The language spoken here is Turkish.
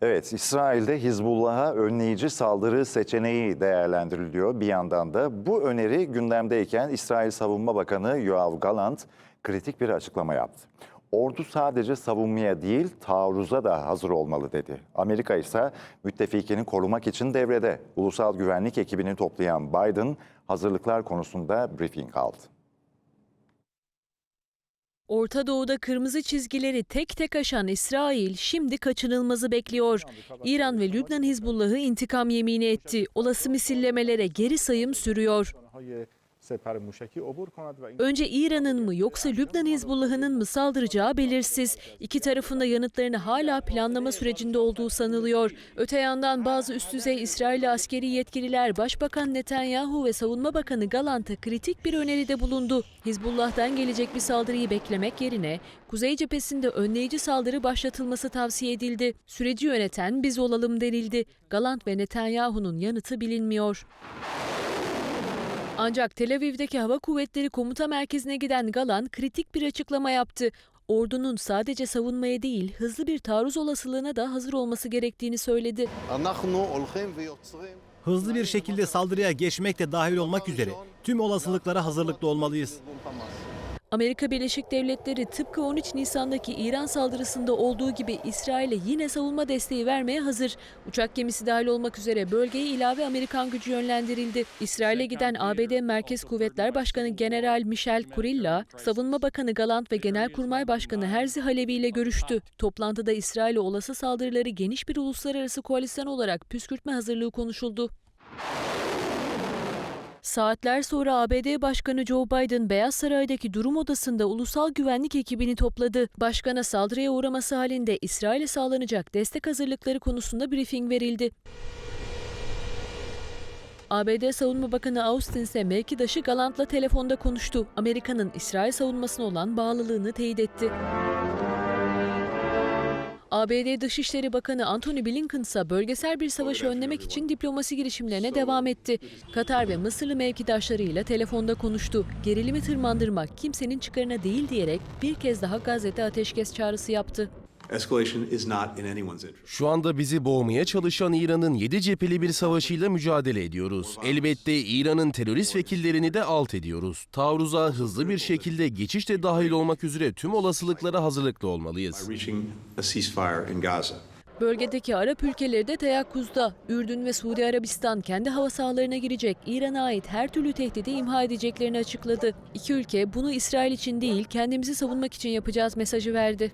Evet, İsrail'de Hizbullah'a önleyici saldırı seçeneği değerlendiriliyor. Bir yandan da bu öneri gündemdeyken İsrail Savunma Bakanı Yoav Gallant kritik bir açıklama yaptı. Ordu sadece savunmaya değil, taarruza da hazır olmalı dedi. Amerika ise müttefikini korumak için devrede. Ulusal Güvenlik ekibini toplayan Biden hazırlıklar konusunda briefing aldı. Orta Doğu'da kırmızı çizgileri tek tek aşan İsrail şimdi kaçınılmazı bekliyor. İran ve Lübnan Hizbullah'ı intikam yemini etti. Olası misillemelere geri sayım sürüyor. Önce İran'ın mı yoksa Lübnan Hizbullah'ının mı saldıracağı belirsiz. İki tarafın da yanıtlarını hala planlama sürecinde olduğu sanılıyor. Öte yandan bazı üst düzey İsrail askeri yetkililer Başbakan Netanyahu ve Savunma Bakanı Gallant'a kritik bir öneride bulundu. Hizbullah'tan gelecek bir saldırıyı beklemek yerine Kuzey cephesinde önleyici saldırı başlatılması tavsiye edildi. Süreci yöneten biz olalım denildi. Gallant ve Netanyahu'nun yanıtı bilinmiyor. Ancak Tel Aviv'deki Hava Kuvvetleri Komuta Merkezi'ne giden Gallant kritik bir açıklama yaptı. Ordunun sadece savunmaya değil, hızlı bir taarruz olasılığına da hazır olması gerektiğini söyledi. Hızlı bir şekilde saldırıya geçmek de dahil olmak üzere tüm olasılıklara hazırlıklı olmalıyız. Amerika Birleşik Devletleri tıpkı 13 Nisan'daki İran saldırısında olduğu gibi İsrail'e yine savunma desteği vermeye hazır. Uçak gemisi dahil olmak üzere bölgeye ilave Amerikan gücü yönlendirildi. İsrail'e giden ABD Merkez Kuvvetler Başkanı General Michel Kurilla, Savunma Bakanı Gallant ve Genelkurmay Başkanı Herzi Halevi ile görüştü. Toplantıda İsrail'e olası saldırıları geniş bir uluslararası koalisyon olarak püskürtme hazırlığı konuşuldu. Saatler sonra ABD Başkanı Joe Biden, Beyaz Saray'daki durum odasında ulusal güvenlik ekibini topladı. Başkana saldırıya uğraması halinde İsrail'e sağlanacak destek hazırlıkları konusunda briefing verildi. ABD Savunma Bakanı Austin ise mevkidaşı Gallant'la telefonda konuştu. Amerika'nın İsrail savunmasına olan bağlılığını teyit etti. ABD Dışişleri Bakanı Antony Blinken ise bölgesel bir savaşı önlemek için diplomasi girişimlerine devam etti. Katar ve Mısırlı mevkidaşlarıyla telefonda konuştu. Gerilimi tırmandırmak kimsenin çıkarına değil diyerek bir kez daha Gazze'de ateşkes çağrısı yaptı. Şu anda bizi boğmaya çalışan İran'ın 7 cepheli bir savaşıyla mücadele ediyoruz. Elbette İran'ın terörist vekillerini de alt ediyoruz. Taarruza hızlı bir şekilde geçiş de dahil olmak üzere tüm olasılıklara hazırlıklı olmalıyız. Bölgedeki Arap ülkeleri de teyakkuzda. Ürdün ve Suudi Arabistan kendi hava sahalarına girecek, İran'a ait her türlü tehdidi imha edeceklerini açıkladı. İki ülke bunu İsrail için değil, kendimizi savunmak için yapacağız mesajı verdi.